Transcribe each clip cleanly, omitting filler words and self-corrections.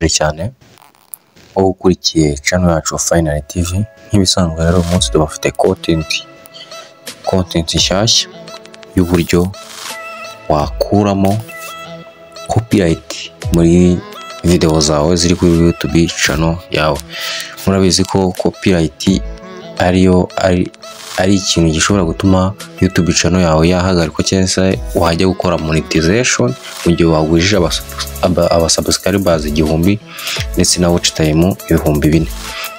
ndabashuje cyane wowe ukurikiye channel yacu Finally TV. Nk'ibisanzwe rero umunsi tubafite content nshyashya y'uburyo wakuramo copyright muri video zawe ziri kuri YouTube channel yawe. Murabizi ko copyright ari ikintu gishobora gutuma YouTube channel yawe yahagarikwa cyangwa se wajya gukora monetization mu gihe wagujije abasubscribers 1000 ndetse na watch time 2000.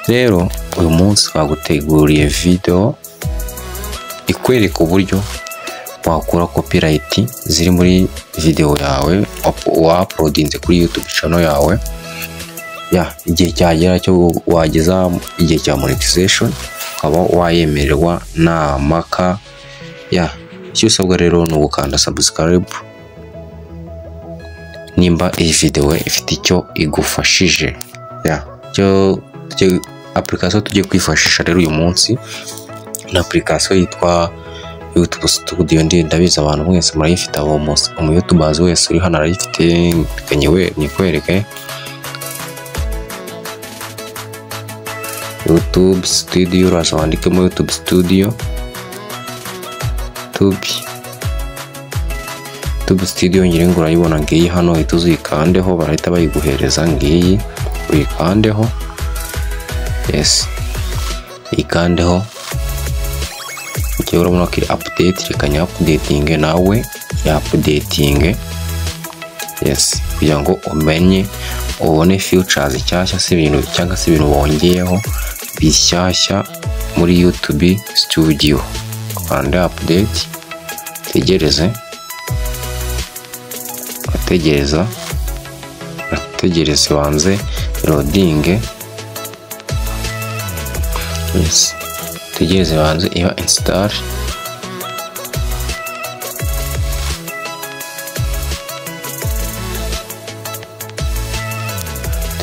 Rero uyu munsi twaguteguriye video ikwereka uburyo wakura copyright ziri muri video yawe uploadinze kuri YouTube channel yawe. Igihe cyagera cyo wageza igihe cya monetization ukaba wayemererwa na maka. Icyo usabwa rero ni ugukanda subscribe nimba iyi video ifite icyo igufashije. Application tugiye kwifashisha rero uyu munsi na application yitwa YouTube Studio. Ndabizi abantu mwese murayifite, abo mu YouTubers wese uri hano arayifite, kanyewe nikwereke YouTube Studio. Uraza wandikemo YouTube Studio, YouTube Studio ngire ngo urayibona ngiyi hano, uhita uzikandeho barahita bayiguhereza ngiyi, uyikandeho. Ikandeho urabona ko iri update, reka nya updating nawe ya updating kugira ngo umenye ubone features cyashya se ibintu cyangwa se ibintu wongeyeho bishyashya muri YouTube Studio. Kanda update, tegereze wanze loading. Tegereze wanze iba install.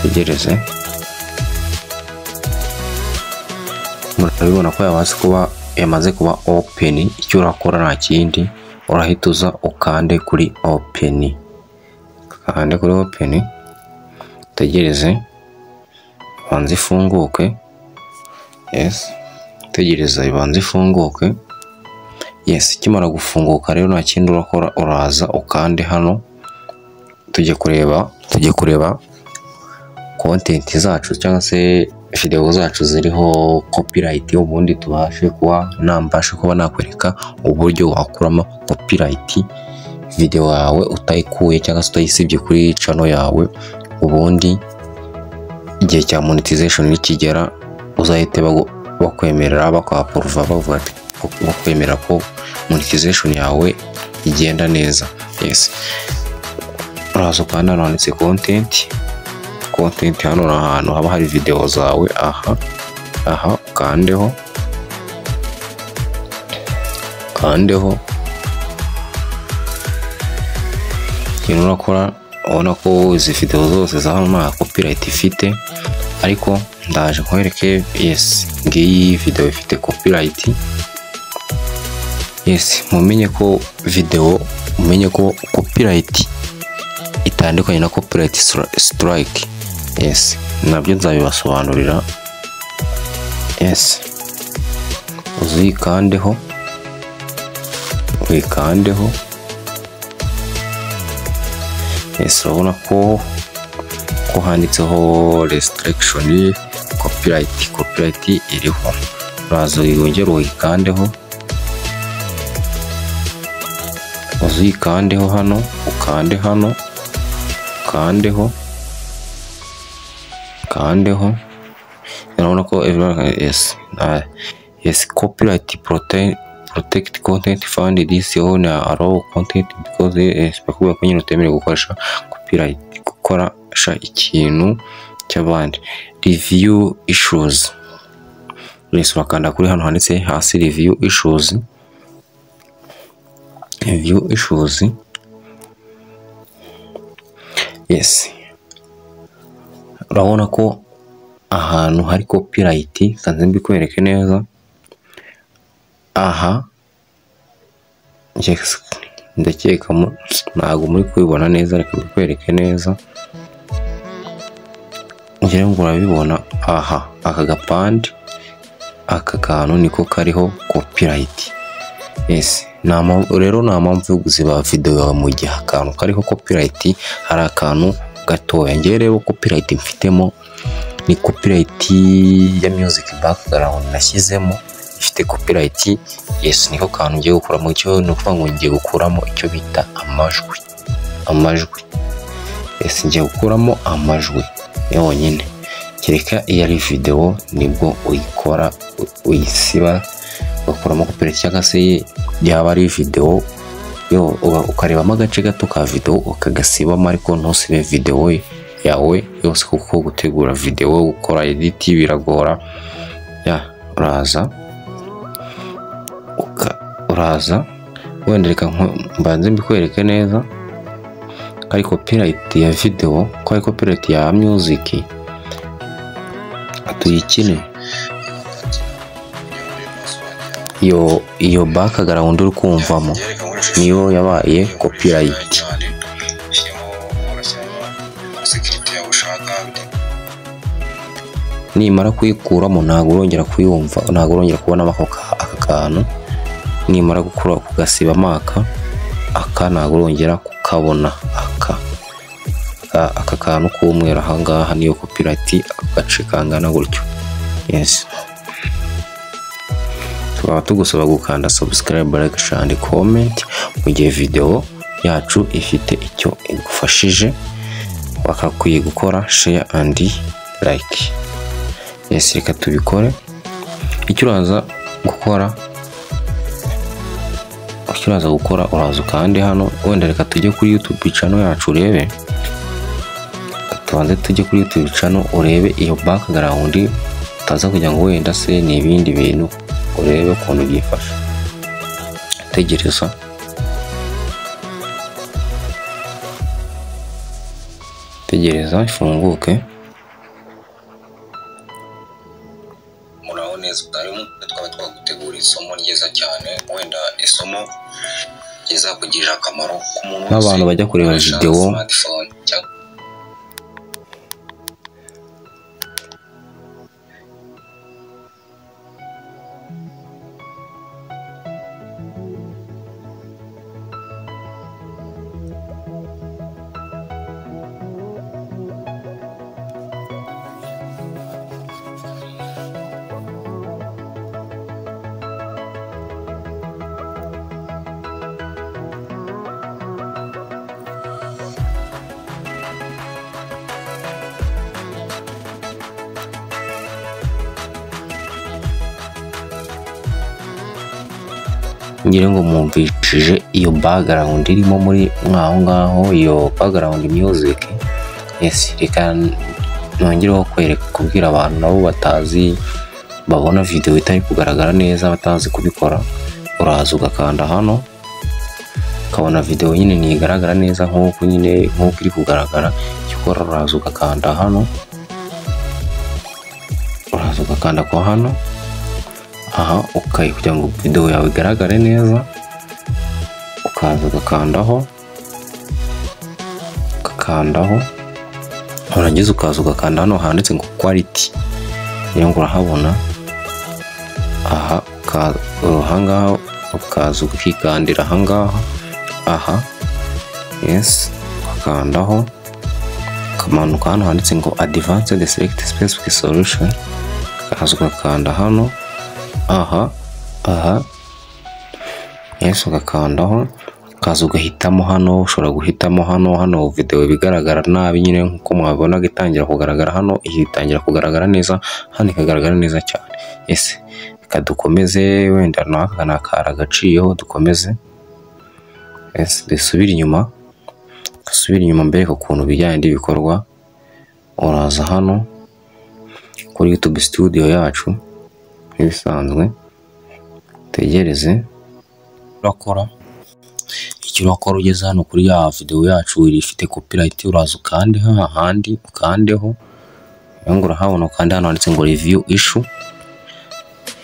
Tegereze, murabibona ko yamaze kuba open. Icyo urakora nta kindi, urahita uza ukande kuri open. Tegereze banze ifunguke. Tegereza ibanze ifunguke. Kimara gufunguka rero nta kindi urakora, uraza ukande hano. Tujye kureba content zacu cyangwa se video zacu ziriho copyright, ubundi tubashe kuba nakwereka uburyo wakuramo copyright video yawe utayikuye cyangwa se utayisibye kuri channel yawe. Ubundi igihe cya monetization nikigera uzahite bakwemerera, bakapprova, bavuga ati bakwemera ko monetization yawe igenda neza. Uraza ukanda hano handitse content. Hano ni ahantu haba hari video zawe. Aha ukandeho. Ikintu urakora, ubona ko izi video zose za hano nta copyright ifite, ariko ndaje nkwereke. Ngiyi video ifite copyright. Mumenye ko copyright itandukanye na copyright strike. Nabyo nzabibasobanurira. Uzikandeho, urabona ko handitseho restriction copyright iriho. Uraza wongera uyikandeho, uzikandeho hano, ukande hano, kandeho. Urabona ko copyright protect content fund this on allow content because bakubwira ko nyine utemerewe gukoresha copyright, gukoresha ikintu cy'abandi. Review issues. Urakanda kuri hano handitse hasi review issues. Urabona ko ahantu hari copyright, kanze mbikwereke neza. Aha ndakeka ntago muri kubibona neza, reka mbikwereke neza. ngira ngo urabibona aha aka gapande aka kantu niko kariho copyright. Yes, rero nta mpamvu yo gusiba video yawe mu gihe akantu kariho copyright hari akantu gatoya. Ngiye rero copyright mfitemo ni copyright ya music background nashyizemo ifite copyright. Yes, niko kantu ngiye gukuramo icyo no kuvuga ngo ngiye gukuramo icyo bita amajwi. Yes, ngiye gukuramo amajwi yonyine. Kereka iyo ari video nibwo uyikora uyisiba ugakuramo copyright, cyangwa se yaba ari video yo ukarebamo agace gato ka video ukagasibamo, ariko ntusibe video yawe yose kuko gutegura video gukora edit biragora. Uraza wenda reka mbanze mbikwereke neza kari copyright ya video ko ari copyright ya music tuyikine. Iyo background uri kumvamo niyo yabaye copyright. Nimara kuyikuramo ntabwo urongera kuyumva, ntabwo urongera kubona aka kantu. Nimara gukura kugasibamo aka ntabwo urongera kukabona. Aka kantu k'umweru aha ngaha niyo copyright, agace kangana gutyo. Yes, tukaba tugusaba gukanda subscribe, like, share and comment mu gihe video yacu ifite icyo igufashije. Bakakwiye gukora share and like. Yes, reka tubikore. Icyo uraza gukora uraza kandi hano wenda reka tujye kuri YouTube channel yacu urebe. Tubanze tujye kuri YouTube channel urebe iyo background, utaza kugira ngo wenda se ni ibindi bintu, urebe ukuntu byifashe. Tegereza ifunguke. Muraho neza, twaba twagutegura isomo ryiza cyane, wenda isomo rizakugirira akamaro ku muntu wese n'abantu bajya kureba video. Ngira ngo mwumvishije iyo background irimo muri mwaho ngaho, iyo background music. Yes, reka nongereho kubwira abantu nabo batazi, babona video itari kugaragara neza, batazi kubikora. Uraza ugakanda hano ukabona video nyine ntigaragara neza nk'uko iri kugaragara. Ikora uraza ugakanda hano, uraza ugakanda kwa hano aha kugira ngo video yawe igaragare neza. Ukaza ugakandaho urangiza ukaza ugakanda hano handitse ngo quality. Iyo ngo urahabona aha ngaha, ukaza ukikandira aha ngaha. Yes, ukandaho ukamanuka hano handitse ngo advanced select specific solution. Ukaza ugakanda hano aha. Yes, ugakandaho ukaza ugahitamo hano. Ushobora guhitamo hano video bigaragara nabi nyine nkuko mwabona gitangira kugaragara hano, itangira kugaragara neza, hano ikagaragara neza cyane. Yes, reka dukomeze wenda naka nakara gaciyeho dukomeze. Yes, dusubira inyuma mbere ko kuntu bijyanye bikorwa. Uraza hano kuri YouTube studio yacu ibisanzwe, tegereze icyo urakora ugeze hano kuri ya video yacu ifite copyright. Uraza ukande hahandi ukandeho, ngo urahabona ukande hano handitse ngo review issue.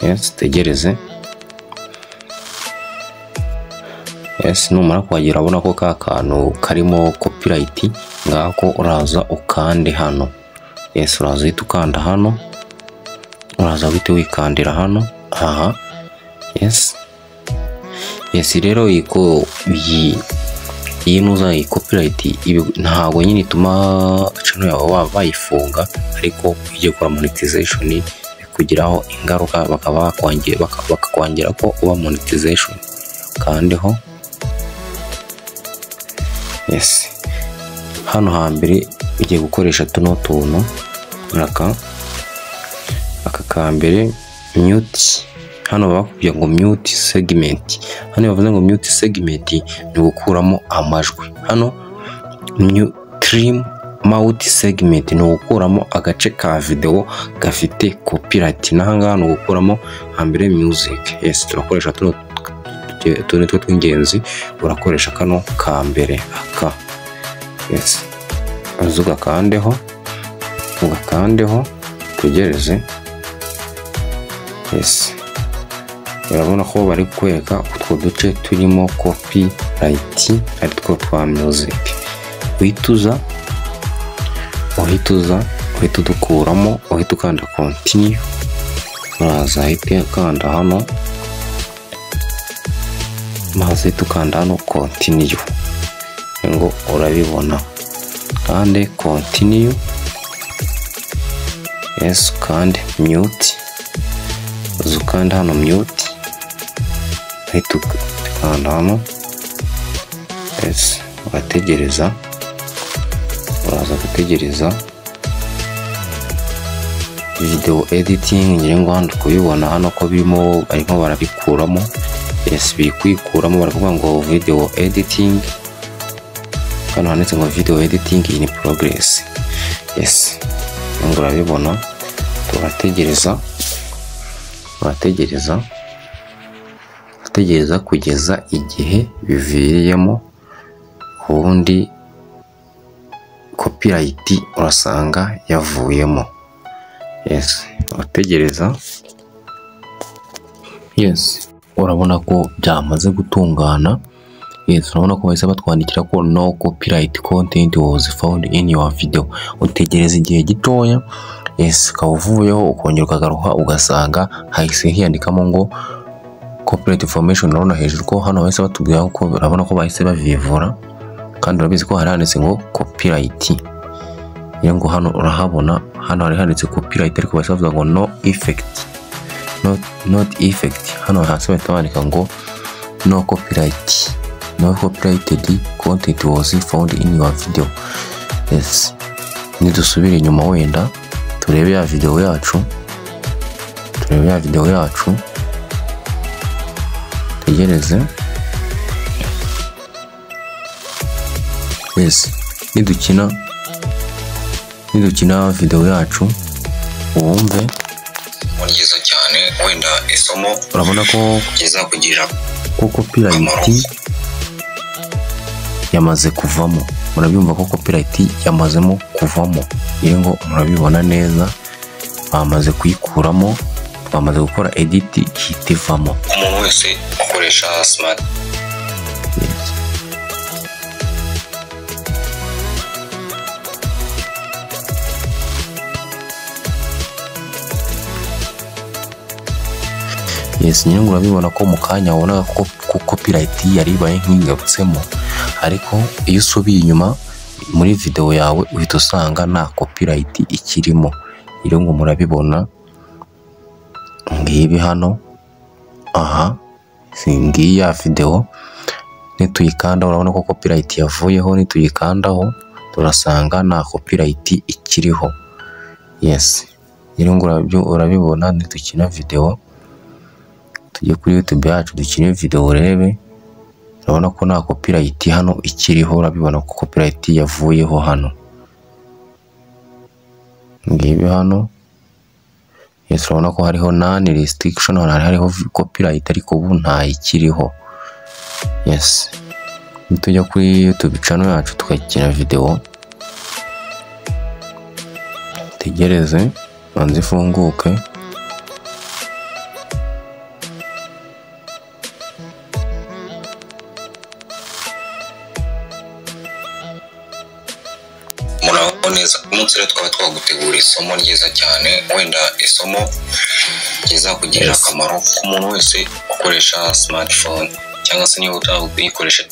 Yes, tegereze. Yes, numara kuhagera abona ko ka kantu karimo copyright ngako uraza ukande hano. yes uraza uhita ukanda hano, uraza uhita wikandira hano aha yes rero iyi nuza iyi copyright ntago nyine ituma channel yawe bayifunga, ariko igiye gukora monetization bikugiraho ingaruka, bakaba bakakwangira ko uba monetization kandeho yes. Hano hambere ugiye gukoresha tuno tuntu aka kambere mute, hano bakubwiye ngo mute segment, hano bavuze ngo mute segment ni gukuramo amajwi, hano trim mute segment ni gukuramo agace ka video gafite copyright, nahanga no gukuramo hambere music. Yes turakoresha tuno tw'ingenzi, urakoresha kano kambere aka yes azuga kandeho ugakandeho tugereze yes. Urabona ko bari kwereka utwo duce turimo copyright ari two twa music, uhita udukuramo, uhita ukanda continue, uraza ahita kanda hano maze tukanda hano continue ngo urabibona kandi continue yes kandi mute, uzukanda hano mute ahita ukanda hano yes ugategereza, uraza gutegereza video editing ngira ngo hano kubibona hano ko barimo barabikuramo yes bikwikuramo, baravuga ngo video editing, hano handitse ngo video editing in progress yes ngo urabibona. Turategereza kugeza igihe biviriyemo, ubundi copyright urasanga yavuyemo yes urategereza yes. Urabona ko byamaze gutungana yes, urabona ko bahise batwandikira ko no copyright content was found in your video. Utegereza igihe gitoya yes kavuyeho, ukongera ukagaruka ugasanga hahise hiyandikamo ngo copyright information. urabona hejuru ko hano bahise batubwira ko, urabona ko bahise bavivura, kandi urabizi ko hari handitse ngo copyright ngo hano urahabona, hano hari handitse copyright ariko bahise bavuga ngo no effect not effect, hano hasi bahita bandika ngo no copyrighted content was found in your video yes. Nidusubira inyuma wenda turebe ya video yacu, tegereze yes. Nidukina video yacu uwumve mugeza cyane wenda isomo, urabona ko kugeza kugira ko copyright yamaze kuvamo, murabyumva ko copyright yamazemo kuvamo, ngo murabibona neza, bamaze kuyikuramo, bamaze gukora edit hitivamo. Umuntu wese ukoresha smart yes nyine ngo urabibona ko mu kanya ubona ko copyright yari ibaye nk'ingarutsemo, ariko iyo usubiye inyuma muri video yawe uhita usanga nta copyright ikirimo. Ngo murabibona ngibi hano aha singiye ya video, nituyikanda urabona ko copyright yavuyeho, nituyikandaho turasanga nta copyright ikiriho yes. Ngo urabibona nitukina video, tujye kuri YouTube yacu dukine video urebe, urabona ko nta copyright hano ikiriho, urabibona ko copyright yavuyeho hano ngibi hano yes. Urabona ko hariho none restriction, hariho copyright ariko ubu nta ikiriho yes. Nitujya kuri YouTube channel yacu tukakina video, tegereze banze ifunguke munsi rero twaba twagutegura isomo ryiza cyane, wenda isomo rizakugirira akamaro ku muntu wese ukoresha smartphone cyangwa se niba utayikoresha.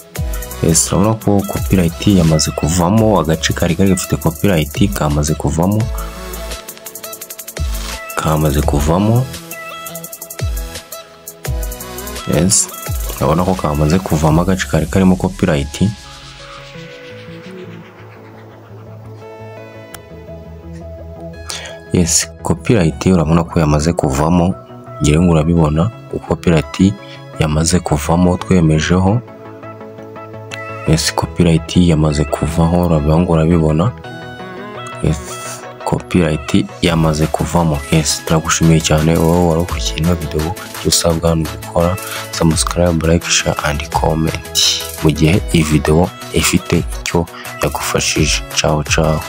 Urabona ko copyright yamaze kuvamo, agace kari gafite copyright kamaze kuvamo, urabona ko kamaze kuvamo agace kari karimo copyright. Copyright urabona ko yamaze kuvamo, ngira ngo urabibona copyright yamaze kuvamo, twemejeho. Copyright yamaze kuvaho, urabibona. Copyright yamaze kuvamo. Turagushimiye cyane wowe warukurikiye ino video. Icyo usabwa ni gukora subscribe, like, share and comment mu gihe iyi video ifite icyo yagufashije. Ciao ciao.